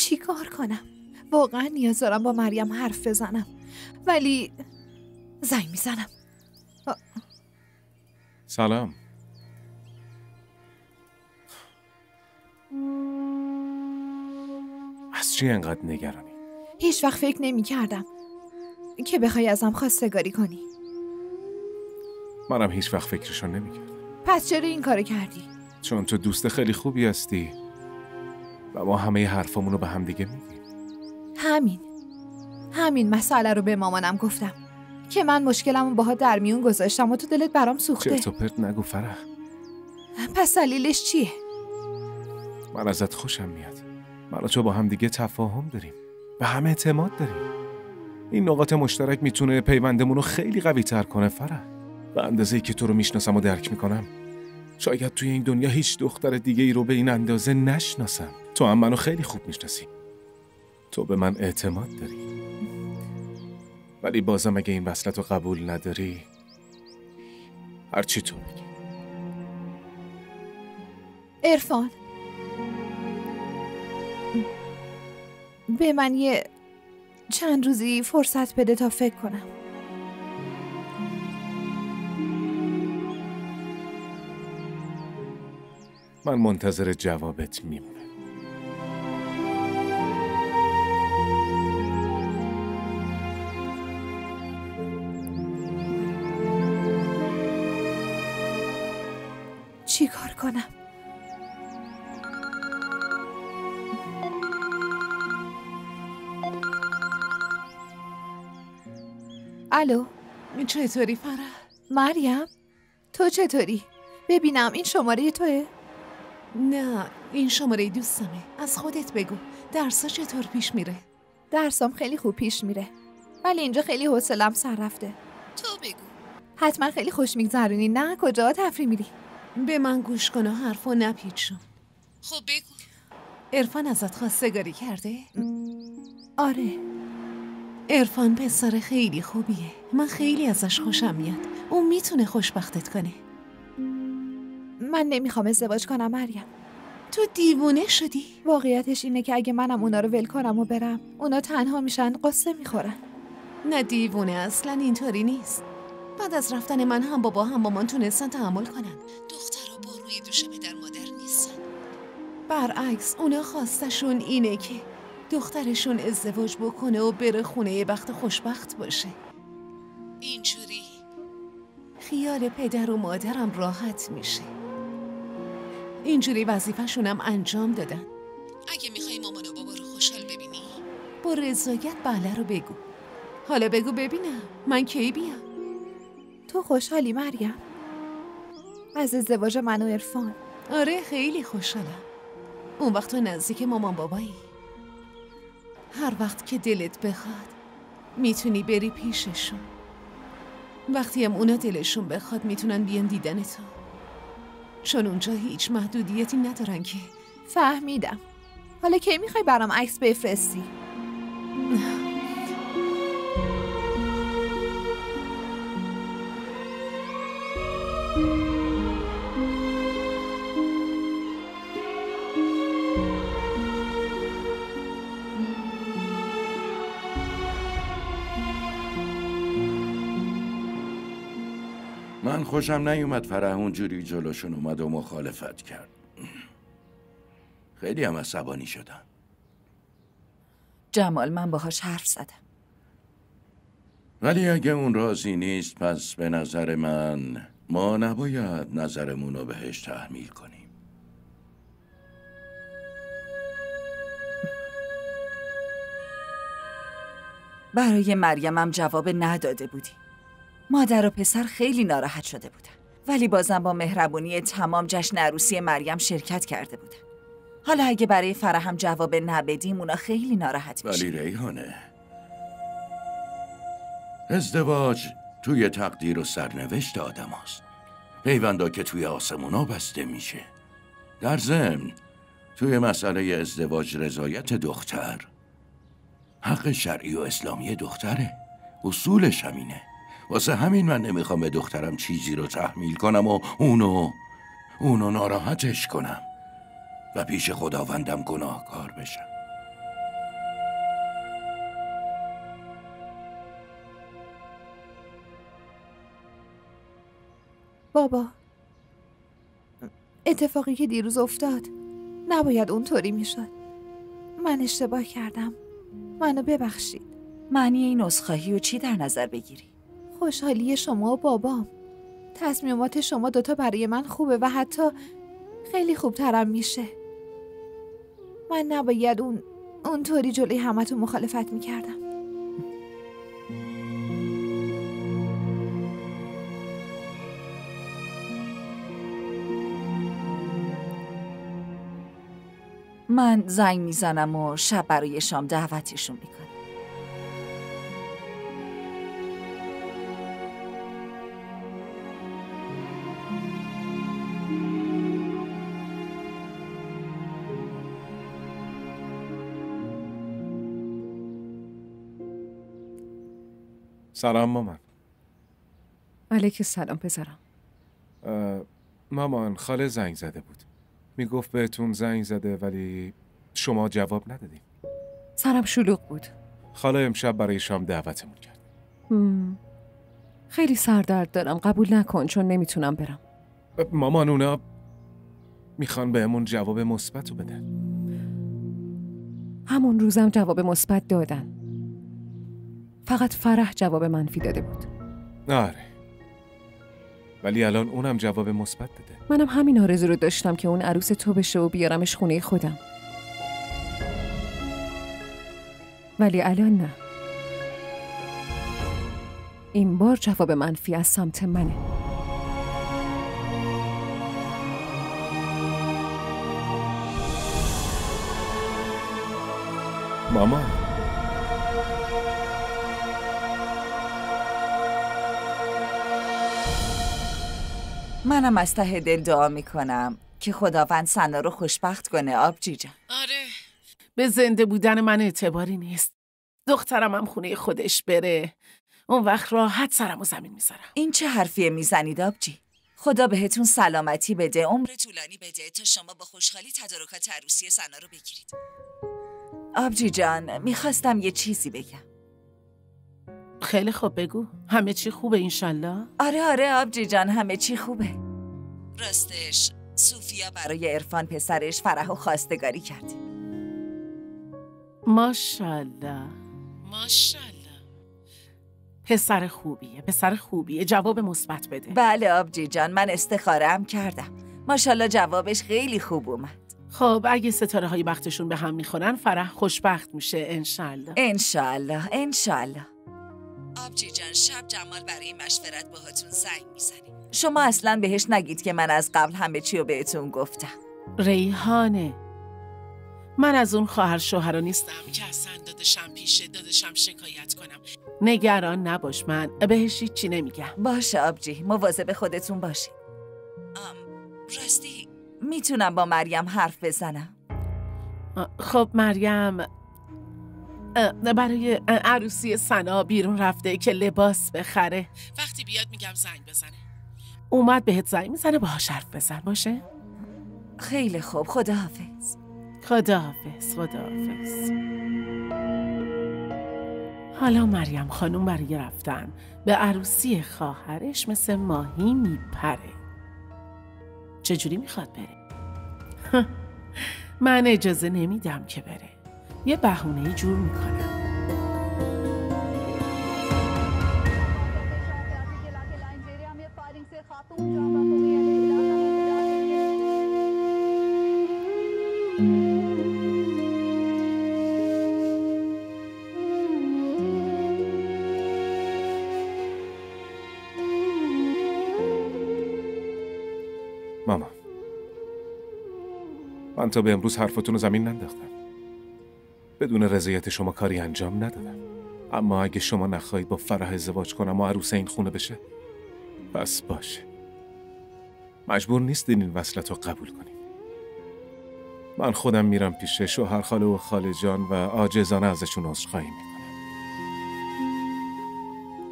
چی کار کنم؟ واقعا نیاز دارم با مریم حرف بزنم، ولی زنگ میزنم. سلام. از چی انقدر نگرانی؟ هیچ وقت فکر نمی کردم که بخوای ازم خواستگاری کنی. منم هیچ وقت فکرشو نمی کردم. پس چرا این کارو کردی؟ چون تو دوست خیلی خوبی هستی و ما همه حرفامونو به هم دیگه میگیم. همین مسئله رو به مامانم گفتم که من مشکلمو باها در میون گذاشتم و تو دلت برام سوخته. چرت و پرت نگو فرح. پس دلیلش چیه؟ من ازت خوشم میاد. من و تو با هم دیگه تفاهم داریم و همه اعتماد داریم. این نقاط مشترک میتونه پیوندمون رو خیلی قوی تر کنه فرح. به اندازه‌ای که تو رو میشناسم و درک میکنم، شاید توی این دنیا هیچ دختر دیگه ای رو به این اندازه نشناسم. تو هم منو خیلی خوب میشناسی. تو به من اعتماد داری. ولی بازم اگه این وصلت رو قبول نداری، هرچی تو بگی. عرفان، به من یه چند روزی فرصت بده تا فکر کنم. من منتظر جوابت میمونم. چی کار کنم؟ الو، چطوری فرح؟ مریم؟ تو چطوری؟ ببینم این شماره توه؟ نه، این شماره دوستمه. از خودت بگو، درسا چطور پیش میره؟ درسام خیلی خوب پیش میره، ولی اینجا خیلی حوصله‌ام سر رفته. تو بگو. حتما خیلی خوش میگذرونی، نه؟ کجا تفریح میری؟ به من گوش کن و حرفو نپیچ. خب بگو. عرفان ازت خواستگاری کرده؟ آره. عرفان پسر خیلی خوبیه. من خیلی ازش خوشم میاد. اون میتونه خوشبختت کنه. من نمیخوام ازدواج کنم مریم. تو دیوونه شدی؟ واقعیتش اینه که اگه منم اونا رو ول کنم و برم، اونا تنها میشن، قصه میخورن. نه دیوونه، اصلا اینطوری نیست. بعد از رفتن من هم بابا هم مامان تونستن تحمل کنن. دخترها با روی دوش پدر مادر نیستن. برعکس اونا خواستشون اینه که دخترشون ازدواج بکنه و بره خونه بخت خوشبخت باشه. اینجوری خیال پدر و مادرم راحت میشه. اینجوری وظیفه‌شونم انجام دادن. اگه میخوای مامان و بابا رو خوشحال ببینی، با رضایت بله رو بگو. حالا بگو ببینم من کی بیام؟ تو خوشحالی مریم؟ از ازدواج من و عرفان؟ آره خیلی خوشحالم. اون وقت تو نزدیک مامان بابایی. هر وقت که دلت بخواد میتونی بری پیششون. وقتی هم اونا دلشون بخواد میتونن بیان دیدن تو، چون اونجا هیچ محدودیتی ندارن که. فهمیدم. حالا کی میخوای برام عکس بفرستی؟ من خوشم نیومد فرح اونجوری جلوشون اومد و مخالفت کرد. خیلی هم عصبانی شدم. جمال من باهاش حرف زدم. ولی اگه اون راضی نیست، پس به نظر من ما نباید نظرمون رو بهش تحمیل کنیم. برای مریمم جواب نداده بودی. مادر و پسر خیلی ناراحت شده بودن، ولی بازم با مهربونی تمام جشن عروسی مریم شرکت کرده بودن. حالا اگه برای فرح هم جواب نبدیم اونا خیلی ناراحت میشن. ولی ریحانه، ازدواج توی تقدیر و سرنوشت آدم هست. پیوندا که توی آسمونا بسته میشه. در ضمن توی مسئله ازدواج رضایت دختر حق شرعی و اسلامی دختره. اصولش همینه. واسه همین من نمیخوام به دخترم چیزی رو تحمیل کنم و اونو ناراحتش کنم و پیش خداوندم گناهکار بشم. بابا، اتفاقی که دیروز افتاد نباید اونطوری میشد. من اشتباه کردم. منو ببخشید. معنی این عذرخواهی رو چی در نظر بگیری؟ خوشحالی شما و بابام. تصمیمات شما دوتا برای من خوبه و حتی خیلی خوبترم میشه. من نباید اونطوری جلوی همتون مخالفت میکردم. من زنگ میزنم و شب برای شام دعوتشون میکنم. سلام مامان. علیک سلام پسرم. مامان، خاله زنگ زده بود. میگفت بهتون زنگ زده ولی شما جواب ندادین. سرم شلوغ بود. خاله امشب برای شام دعوتمون کرد. خیلی سردرد دارم، قبول نکن چون نمیتونم برم. مامان، اونا میخوان بهمون جواب مثبت رو بدن. همون روزم جواب مثبت دادن. فقط فرح جواب منفی داده بود. آره، ولی الان اونم جواب مثبت داده. منم همین آرزو رو داشتم که اون عروس تو بشه و بیارمش خونه خودم. ولی الان نه. این بار جواب منفی از سمت منه. مامان، منم از ته دل دعا میکنم که خداوند سنا رو خوشبخت کنه آبجی جان. آره، به زنده بودن من اعتباری نیست. دخترم هم خونه خودش بره، اون وقت راحت سرم و زمین میذارم. این چه حرفیه میزنید آبجی؟ خدا بهتون سلامتی بده، عمر طولانی بده تا شما با خوشحالی تدارکات عروسی سنا رو بگیرید. آبجی جان، میخواستم یه چیزی بگم. خیلی خوب، بگو. همه چی خوبه انشالله؟ آره آبجی جان، همه چی خوبه. راستش صوفیا برای عرفان پسرش فرح و خواستگاری کرد. ماشالله ماشالله. پسر خوبیه. جواب مثبت بده. بله آبجی جان، من استخاره‌ام کردم. ماشالله جوابش خیلی خوب اومد. خب اگه ستاره های بختشون به هم میخورن فرح خوشبخت میشه انشالله. انشالله. آبجی جان، شب جمال برای مشورت باهاتون زنگ میزنیم. شما اصلا بهش نگید که من از قبل همه چی رو بهتون گفتم. ریحانه، من از اون خواهر شوهرا نیستم که اصلا دادشم شکایت کنم. نگران نباش، من بهش هیچی نمیگم. باشه آبجی، مواظب خودتون باشید. راستی میتونم با مریم حرف بزنم؟ خب مریم برای عروسی سنا بیرون رفته که لباس بخره. وقتی بیاد میگم زنگ بزنه. اومد بهت زنگ میزنه، باهاش حرف بزن. باشه؟ خیلی خوب، خداحافظ. خداحافظ. حالا مریم خانوم برای رفتن به عروسی خواهرش مثل ماهی میپره. چجوری میخواد بره؟ من اجازه نمیدم که بره. یه بهونه‌ای جور میکنم. مامان، من تا به امروز حرفتون رو زمین ننداختم. بدون رضایت شما کاری انجام ندادم. اما اگه شما نخواهید با فرح ازدواج کنم و عروس این خونه بشه، پس باشه. مجبور نیستین این وصلت رو قبول کنید. من خودم میرم پیش شوهر خاله و خاله جان و عاجزانه ازشون عذرخواهی میکنم.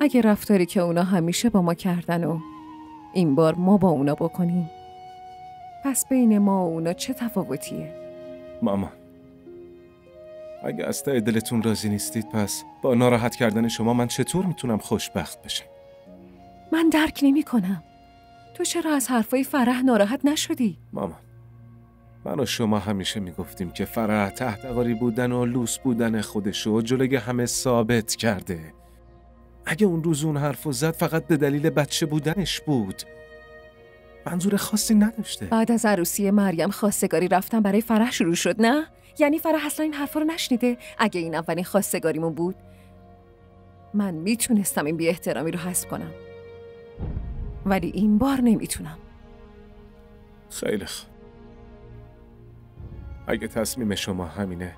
اگه رفتاری که اونا همیشه با ما کردن و این بار ما با اونا بکنیم، پس بین ما و اونا چه تفاوتیه؟ مامان، اگه از ته دلتون راضی نیستید، پس با ناراحت کردن شما من چطور میتونم خوشبخت بشم؟ من درک نمی کنم. تو چرا از حرفای فرح ناراحت نشدی؟ مامان، من و شما همیشه میگفتیم که فرح تحتقاری بودن و لوس بودن خودشو جلوی همه ثابت کرده. اگه اون روز اون حرفو زد فقط به دلیل بچه بودنش بود، منظور خاصی نداشته. بعد از عروسی مریم خواستگاری رفتن برای فرح شروع شد، نه؟ یعنی فرح اصلا این حرفا رو نشنیده؟ اگه این اولین خواستگاریمون بود من میتونستم این بی احترامی رو حذف کنم، ولی این بار نمیتونم. خیلی خوب، اگه تصمیم شما همینه،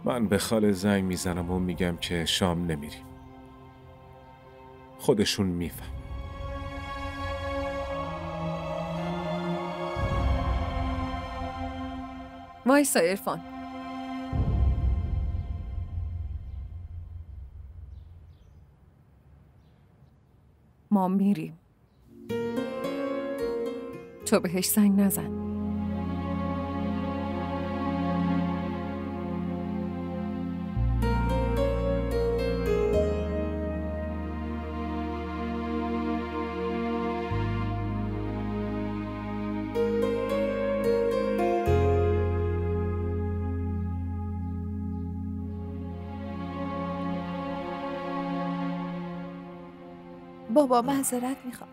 من به خاله زنگ میزنم و میگم که شام نمیریم. خودشون میفهم. وایسا عرفان، ما میریم. تو بهش زنگ نزن. بابا معذرت میخوام.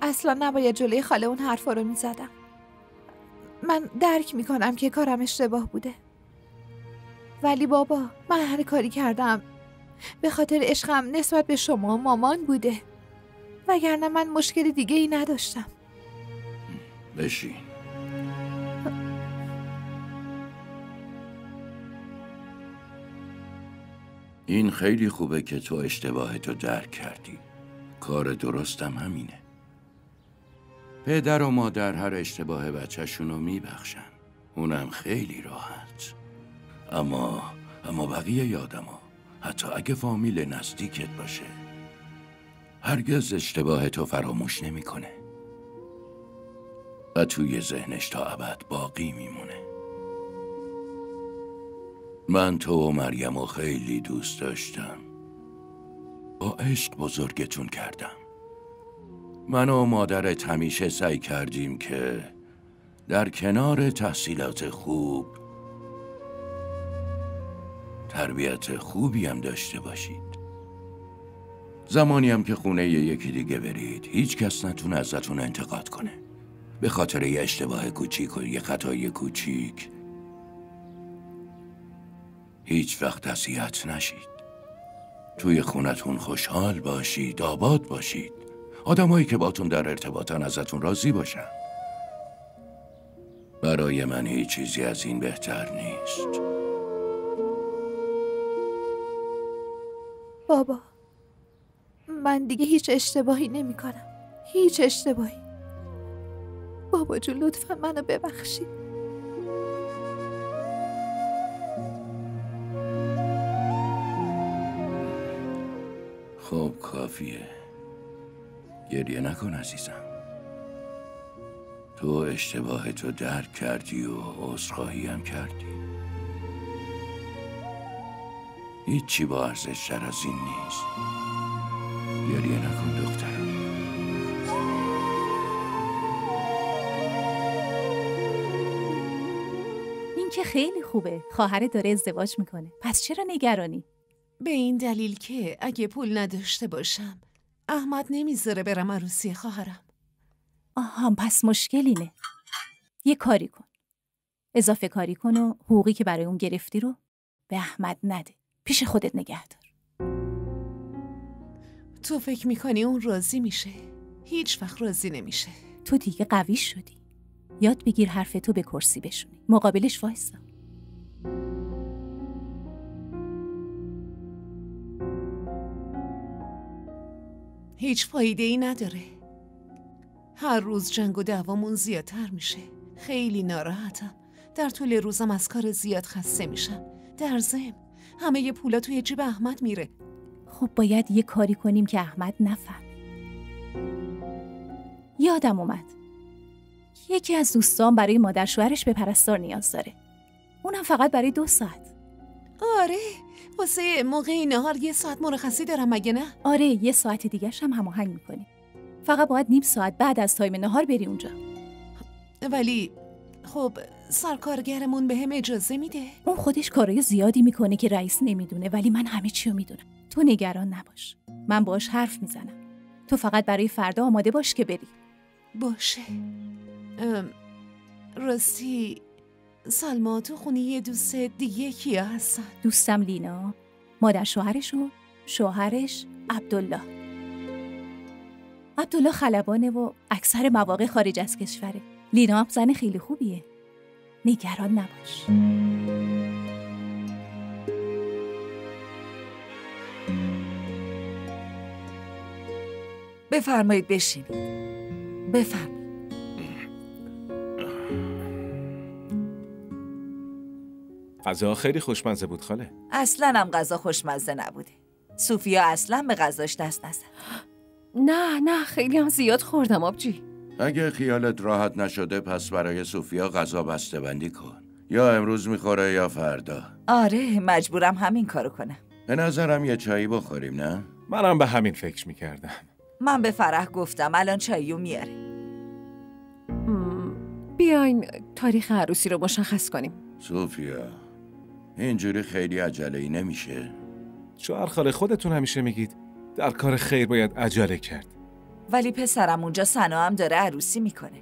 اصلا نباید جلوی خاله اون حرفا رو میزدم. من درک میکنم که کارم اشتباه بوده، ولی بابا من هر کاری کردم به خاطر عشقم نسبت به شما و مامان بوده، وگرنه من مشکل دیگه ای نداشتم. بشین. این خیلی خوبه که تو اشتباهتو درک کردی. کار درستم همینه. پدر و مادر هر اشتباه بچه‌شونو میبخشن، اونم خیلی راحت. اما بقیه یادما، حتی اگه فامیل نزدیکت باشه، هرگز اشتباهتو فراموش نمیکنه و توی ذهنش تا ابد باقی میمونه. من تو و مریمو خیلی دوست داشتم. با عشق بزرگتون کردم. من و مادرت همیشه سعی کردیم که در کنار تحصیلات خوب تربیت خوبی هم داشته باشید. زمانی هم که خونه یکی دیگه برید، هیچ کس نتونه ازتون انتقاد کنه به خاطر یه اشتباه کوچیک و یه خطای کوچیک. هیچ وقت اذیت نشید. توی خونتون خوشحال باشید، آباد باشید. آدمایی که باتون در ارتباطن ازتون راضی باشن. برای من هیچ چیزی از این بهتر نیست. بابا من دیگه هیچ اشتباهی نمی کنم. هیچ اشتباهی. بابا جون لطفا منو ببخشید. خب کافیه. گریه نکن عزیزم. تو اشتباهتو درک کردی و عذرخواهی هم کردی. هیچی با ارزش‌تر از این نیست. گریه نکن دخترم. این که خیلی خوبه. خواهرت داره ازدواج میکنه. پس چرا نگرانی؟ به این دلیل که اگه پول نداشته باشم احمد نمیذاره برم عروسی خواهرم. آها، پس مشکل اینه. یه کاری کن. اضافه کاری کن و حقوقی که برای اون گرفتی رو به احمد نده. پیش خودت نگه دار. تو فکر میکنی اون راضی میشه؟ هیچ وقت راضی نمیشه. تو دیگه قوی شدی. یاد بگیر حرف تو به کرسی بشونی. مقابلش وایسا. هیچ فایده ای نداره. هر روز جنگ و دعوامون زیادتر میشه. خیلی ناراحتم. در طول روزم از کار زیاد خسته میشم. در ضمن همه پولا توی جیب احمد میره. خب باید یه کاری کنیم که احمد نفهمه. یادم اومد. یکی از دوستان برای مادر شوهرش به پرستار نیاز داره. اونم فقط برای 2 ساعت. آره، واسه موقع نهار 1 ساعت مرخصی دارم مگه نه؟ آره 1 ساعت دیگه‌ش هم هماهنگ می‌کنی. فقط باید نیم ساعت بعد از تایم نهار بری اونجا. ولی خب سرکارگرمون بهم اجازه میده؟ اون خودش کارای زیادی میکنه که رئیس نمیدونه، ولی من همه چی رو میدونم. تو نگران نباش. من باهاش حرف میزنم. تو فقط برای فردا آماده باش که بری. باشه. راستی سلما، تو خونه یه دوست دیگه کیا هستن؟ دوستم لینا، مادر شوهرش و شوهرش عبدالله. عبدالله خلبانه و اکثر مواقع خارج از کشوره. لینا هم زن خیلی خوبیه. نگران نباش. بفرمایید بشینید. بفرمایید. غذا خیلی خوشمزه بود خاله. اصلاً هم غذا خوشمزه نبوده. صوفیا اصلاً به غذاش دست نزد. نه خیلی هم زیاد خوردم آبجی. اگه خیالت راحت نشده پس برای صوفیا غذا بسته‌بندی کن. یا امروز میخوره یا فردا. آره مجبورم همین کارو کنم. به نظرم یه چایی بخوریم نه؟ منم به همین فکر میکردم. من به فرح گفتم الان چاییو میاره. بیاین تاریخ عروسی رو مشخص کنیم. صوفیا اینجوری خیلی عجله‌ای نمیشه. شوهر خاله خودتون همیشه میگید در کار خیر باید عجله کرد. ولی پسرم اونجا سنا هم داره عروسی میکنه.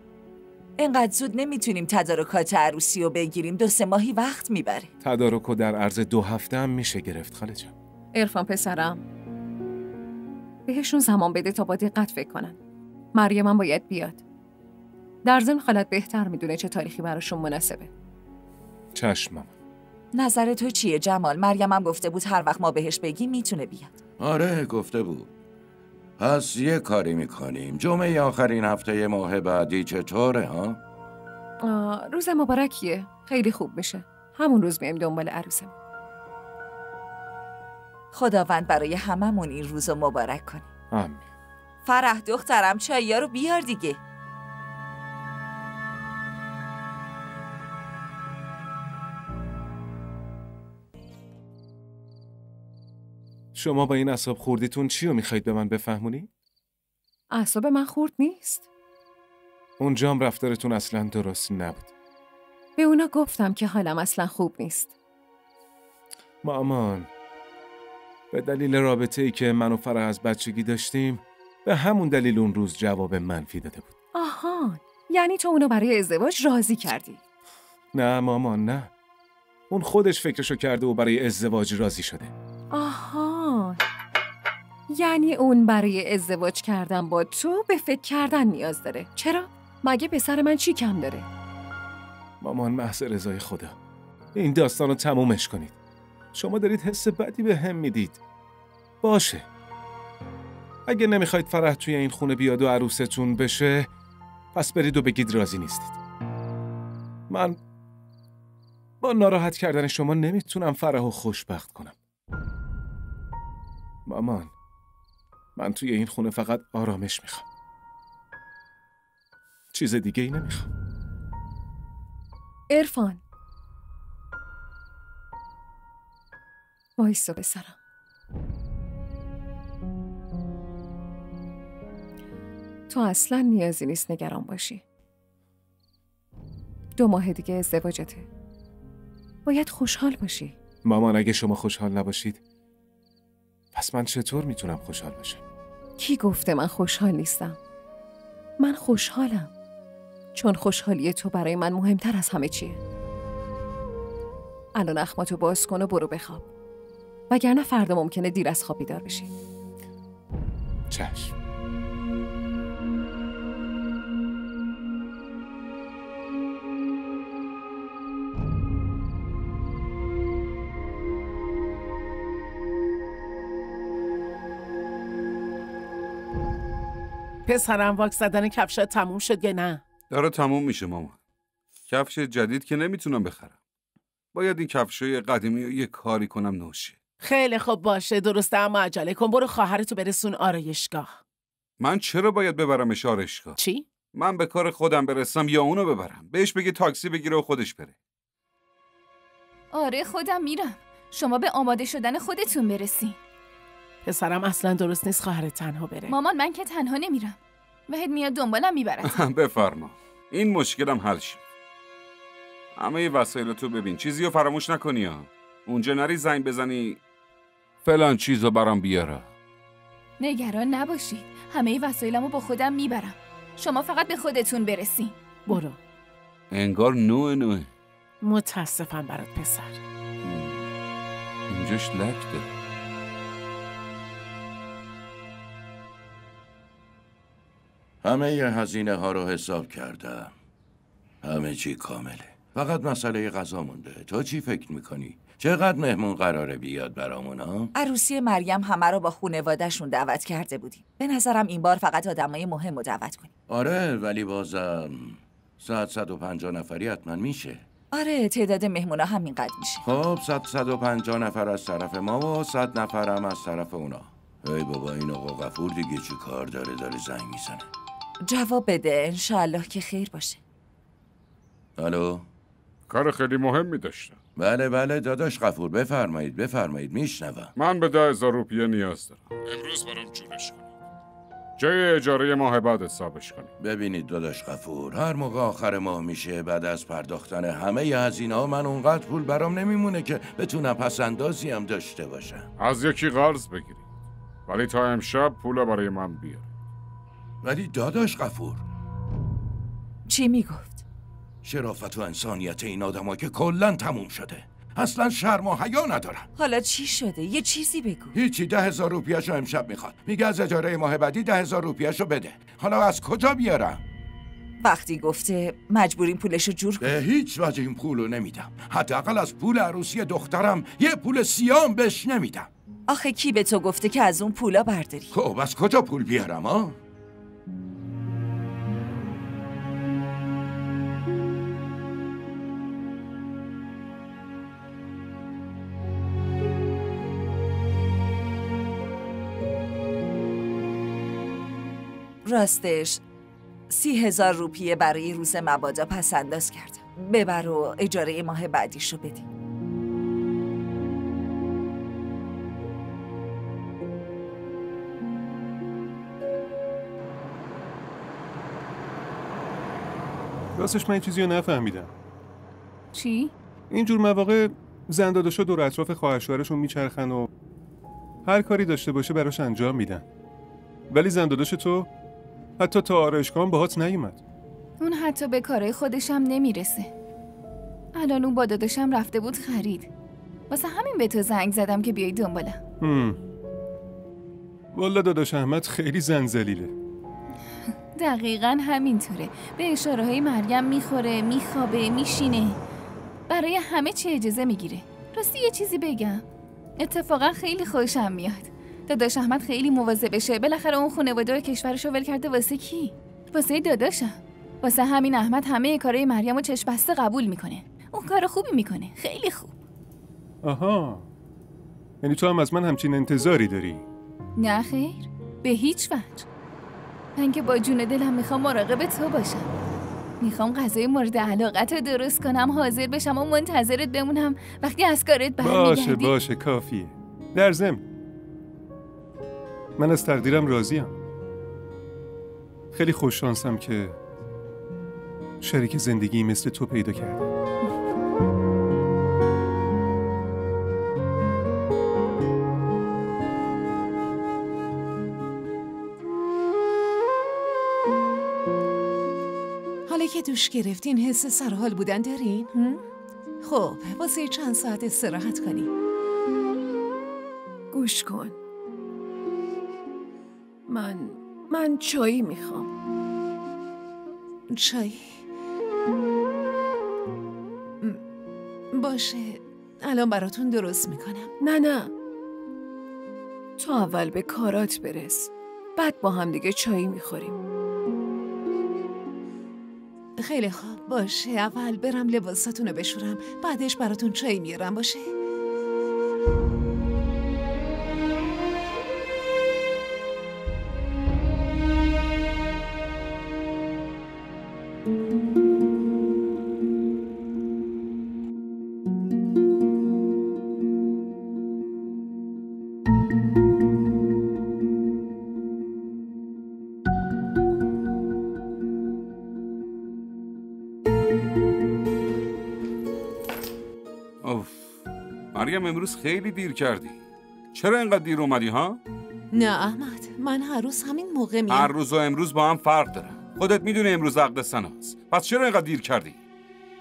اینقدر زود نمیتونیم تدارکات عروسی رو بگیریم. 2-3 ماهی وقت میبره. تدارکو در عرض 2 هفته هم میشه گرفت خاله جان. عرفان پسرم، بهشون زمان بده تا با دقت فکر کنن. مریم هم باید بیاد. در ضمن خالت بهتر میدونه چه تاریخی براشون مناسبه. چشم مامان. نظر تو چیه جمال؟ مریم هم گفته بود هر وقت ما بهش بگیم میتونه بیاد. آره گفته بود. پس یه کاری میکنیم. جمعه آخرین هفته ماه بعدی چطوره ها؟ روز مبارکیه. خیلی خوب میشه. همون روز میایم دنبال عروسم. خداوند برای هممون این روزو مبارک کنه. آمین. فرح دخترم چاییا رو بیار دیگه. شما با این اعصاب خوردیتون چی رو میخواید به من بفهمونی؟ اعصاب من خورد نیست. اونجام رفتارتون اصلا درست نبود. به اونا گفتم که حالم اصلا خوب نیست. مامان، به دلیل رابطه‌ای که من و فرح از بچگی داشتیم به همون دلیل اون روز جواب منفی داده بود. آها، یعنی تو اونو برای ازدواج راضی کردی؟ نه مامان نه. اون خودش فکرشو کرده و برای ازدواج راضی شده. آها، یعنی اون برای ازدواج کردن با تو به فکر کردن نیاز داره. چرا؟ مگه پسر من چی کم داره؟ مامان محض رضای خدا این داستان رو تمومش کنید. شما دارید حس بدی به هم میدید. باشه، اگه نمیخواید فرح توی این خونه بیاد و عروستون بشه پس برید و بگید راضی نیستید. من با ناراحت کردن شما نمیتونم فرح و خوشبخت کنم. مامان، من توی این خونه فقط آرامش میخوام. چیز دیگه ای نمیخوام. عرفان، وایسا پسرم. تو اصلا نیازی نیست نگران باشی. 2 ماه دیگه ازدواجته. باید خوشحال باشی. مامان اگه شما خوشحال نباشید پس من چطور میتونم خوشحال باشم؟ کی گفته من خوشحال نیستم؟ من خوشحالم. چون خوشحالی تو برای من مهمتر از همه چیه. الان اخماتو باز کن و برو بخواب. وگرنه فردا ممکنه دیر از خواب بیدار بشی. چشم. پسرم واکس زدن کفشات تموم شد یا نه؟ داره تموم میشه مامان. کفش جدید که نمیتونم بخرم. باید این کفشای قدیمی رو یه کاری کنم نوشه. خیلی خوب باشه، درسته، اما عجله کن. برو خواهرتو برسون آرایشگاه. من چرا باید ببرمش آرایشگاه؟ چی؟ من به کار خودم برسم یا اونو ببرم؟ بهش بگی تاکسی بگیره و خودش بره. آره خودم میرم. شما به آماده شدن خودتون برسین. پسرم اصلا درست نیست خواهر تنها بره. مامان من که تنها نمیرم. وحید میاد دنبالم میبرد. بفرما. این مشکلم حل شد. همه وسایل تو ببین، چیزی رو فراموش نکنی ها. اونجا نری زنگ بزنی فلان چیزو برام بیاره. نگران نباشید. همه وسایلمو با خودم میبرم. شما فقط به خودتون برسین. برو. انگار نوع. متاسفم برات پسر. اینجاش لک داره. همه هزینه ها رو حساب کردم. همه چی کامله. فقط مسئله غذا مونده. تو چی فکر میکنی؟ چقدر مهمون قراره بیاد برامون ها؟ عروسی مریم همه رو با خانواده‌شون دعوت کرده بودیم. به نظرم این بار فقط آدمای مهم رو دعوت کنیم. آره ولی بازم 150 نفری حتما میشه. آره تعداد مهمونا همینقدر میشه. خب 150 نفر از طرف ما و 100 نفر هم از طرف اونا. ای بابا این آقا غفور دیگه چی کار داره زنگ میزنه. جواب بده انشالله که خیر باشه. الو. کار خیلی مهمی داشتم. بله داداش غفور بفرمایید میشنوم. من به 10,000 روپیه نیاز دارم. امروز برام جورش کنید. جای اجاره ماه بعد حسابش کنید. ببینید داداش غفور، هر موقع آخر ماه میشه بعد از پرداختن همه هزینه ها من اونقدر پول برام نمیمونه که بتونم پس اندازی هم داشته باشم. از یکی قرض بگیرید. ولی تا امشب پول برای من بیارید. ولی داداش غفور چی میگفت؟ شرافت و انسانیت این آدما که کلاً تموم شده. اصلا شرم و حیا ندارن. حالا چی شده؟ یه چیزی بگو. هیچی. 10,000 روپیه‌شو امشب میخواد. میگه از اجاره ماه بعدی 10,000 روپیه‌شو بده. حالا از کجا بیارم؟ وقتی گفته مجبوریم پولشو جور کنیم. به هیچ وجه این پولو نمیدم. حداقل از پول عروسی دخترم یه پول سیام بهش نمیدم. آخه کی به تو گفته که از اون پولا برداری؟ خب از کجا پول بیارم ها؟ راستش 30,000 روپیه برای روز مبادا پس انداز کردم. ببر و اجاره ماه بعدیشو بدی. راستش من چیزی رو نفهمیدم. چی؟ اینجور مواقع زن داداشا دور اطراف خواهر شوهرشون میچرخن و هر کاری داشته باشه براش انجام میدن. ولی زن داداش تو حتی تا آرایشگاه باهات نیومد. اون حتی به کارهای خودش هم نمیرسه. الان اون با داداشم رفته بود خرید. واسه همین به تو زنگ زدم که بیای دنبالم. والا داداش احمد خیلی زنزلیله. دقیقاً همینطوره. به اشاره های مریم میخوره، میخوابه، میشینه. برای همه چی اجازه میگیره. راستی یه چیزی بگم. اتفاقا خیلی خوشم میاد. داداش احمد خیلی مواظبشه. بالاخره اون خانواده و کشورشو ول کرده واسه کی؟ واسه داداشم. واسه همین احمد همه کارهای مریم رو چشم بسته قبول میکنه. اون کار خوبی میکنه. خیلی خوب. آها. یعنی تو هم از من همچین انتظاری داری؟ نه خیر. به هیچ وجه. من که با جون دلم میخوام مراقب تو باشم. میخوام غذای مورد علاقت رو درست کنم، حاضر بشم و منتظرت بمونم وقتی از کارت برمیگردی. باشه کافیه. در ضمن من از تقدیرم راضیم. خیلی خوش شانسم که شریک زندگی مثل تو پیدا کردم. حالا که دوش گرفتین حس سرحال بودن دارین؟ خب واسه چند ساعت استراحت کنی. گوش کن. من چایی میخوام. چای؟ باشه الان براتون درست میکنم. نه تو اول به کارات برس، بعد با هم دیگه چایی میخوریم. خیلی خوب باشه، اول برم لباساتونو بشورم، بعدش براتون چای میارم. باشه؟ مریم امروز خیلی دیر کردی. چرا اینقدر دیر اومدی ها؟ نه احمد، من هر روز همین موقع میام. هر روز و امروز با هم فرق داره. خودت میدونی امروز عقد سناست. پس چرا اینقدر دیر کردی؟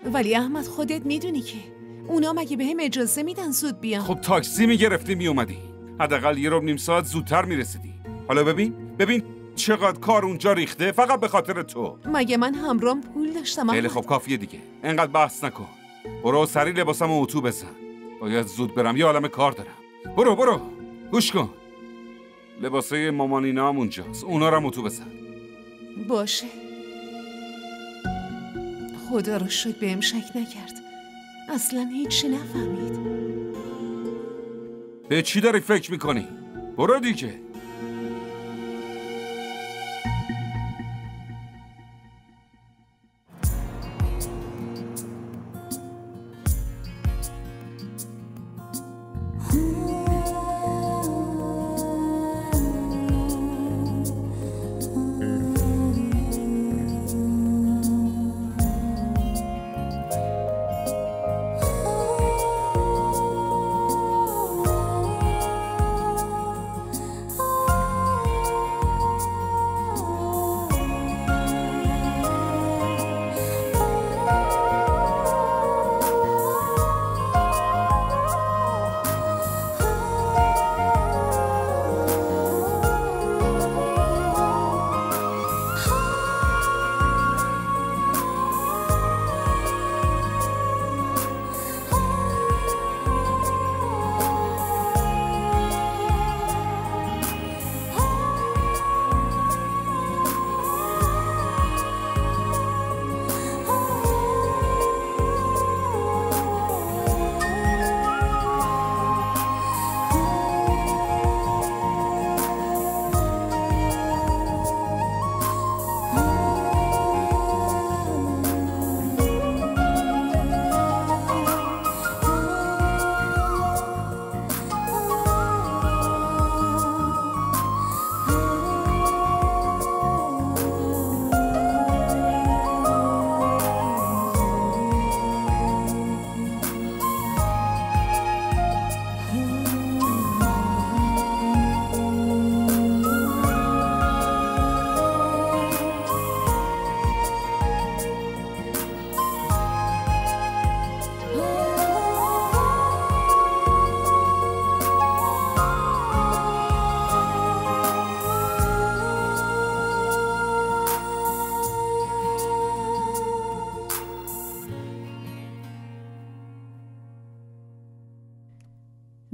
ولی احمد خودت میدونی که اونا مگه بهم اجازه میدن زود بیام؟ خب تاکسی میگرفتی میومدی. حداقل یه ربع نیم ساعت زودتر میرسیدی. حالا ببین چقدر کار اونجا ریخته فقط به خاطر تو. مگه من همرام پول داشتم؟ خیلی خب کافیه دیگه. انقدر بحث نکن. برو سریع لباسمو اتو بزن. باید زود برم، یه عالمه کار دارم. برو گوش کن. لباسای مامانینا هم اونجاست. اونا رو هم اتو بزن. باشه. خدا رو شکر بهم شک نکرد. اصلا هیچی نفهمید. به چی داری فکر میکنی؟ برو دیگه.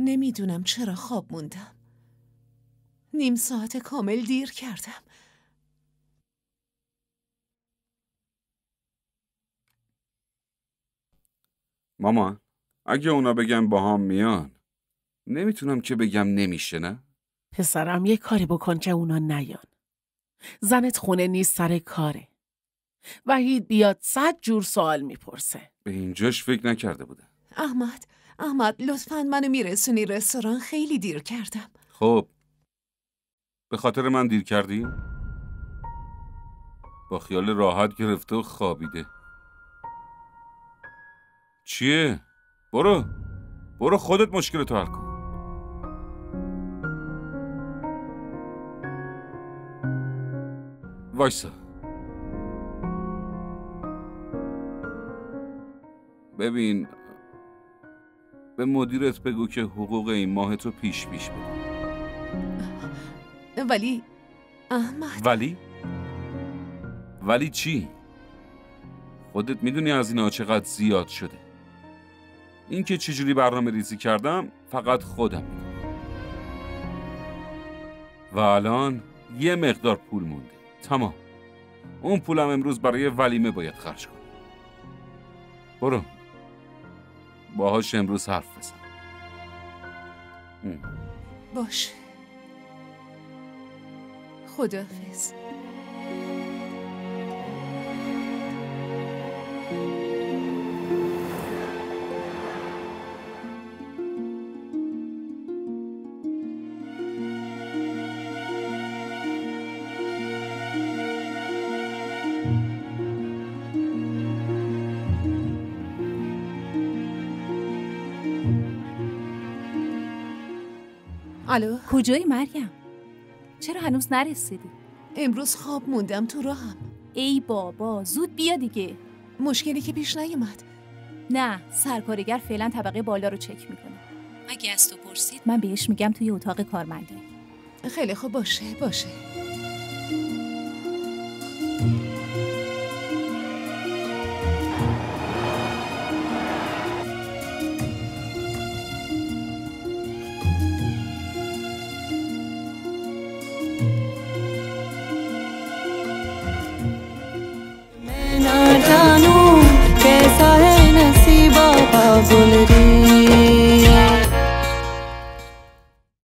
نمیدونم چرا خواب موندم. نیم ساعت کامل دیر کردم. مامان اگه اونا بگم با هم میان، نمیتونم که بگم نمیشه. نه پسرم یه کاری بکن که اونا نیان. زنت خونه نیست، سر کاره. وحید بیاد 100 جور سوال میپرسه. به اینجاش فکر نکرده بودم. احمد لطفاً منو میرسونی رستوران، خیلی دیر کردم. خب به خاطر من دیر کردی؟ با خیال راحت گرفته و خوابیده. چیه؟ برو خودت مشکلتو حل کن. وایسا. ببین به مدیرت بگو که حقوق این ماه تو پیش بده. ولی احمد. ولی چی؟ خودت میدونی از اینا چقدر زیاد شده. این که چجوری برنامه ریزی کردم فقط خودم میدونم. و الان یه مقدار پول مونده. تمام. اون پولم امروز برای ولیمه باید خرج کنم. برو باهاش امروز حرف بزن. باشه. خداحافظ. الو، کجایی مریم؟ چرا هنوز نرسیدی؟ امروز خواب موندم تو راهم. ای بابا زود بیا دیگه. مشکلی که پیش نیومد. نه، سرکارگر فعلا طبقه بالا رو چک میکنه. اگه از تو پرسید من بهش میگم توی اتاق کارمندایی. خیلی خوب، باشه.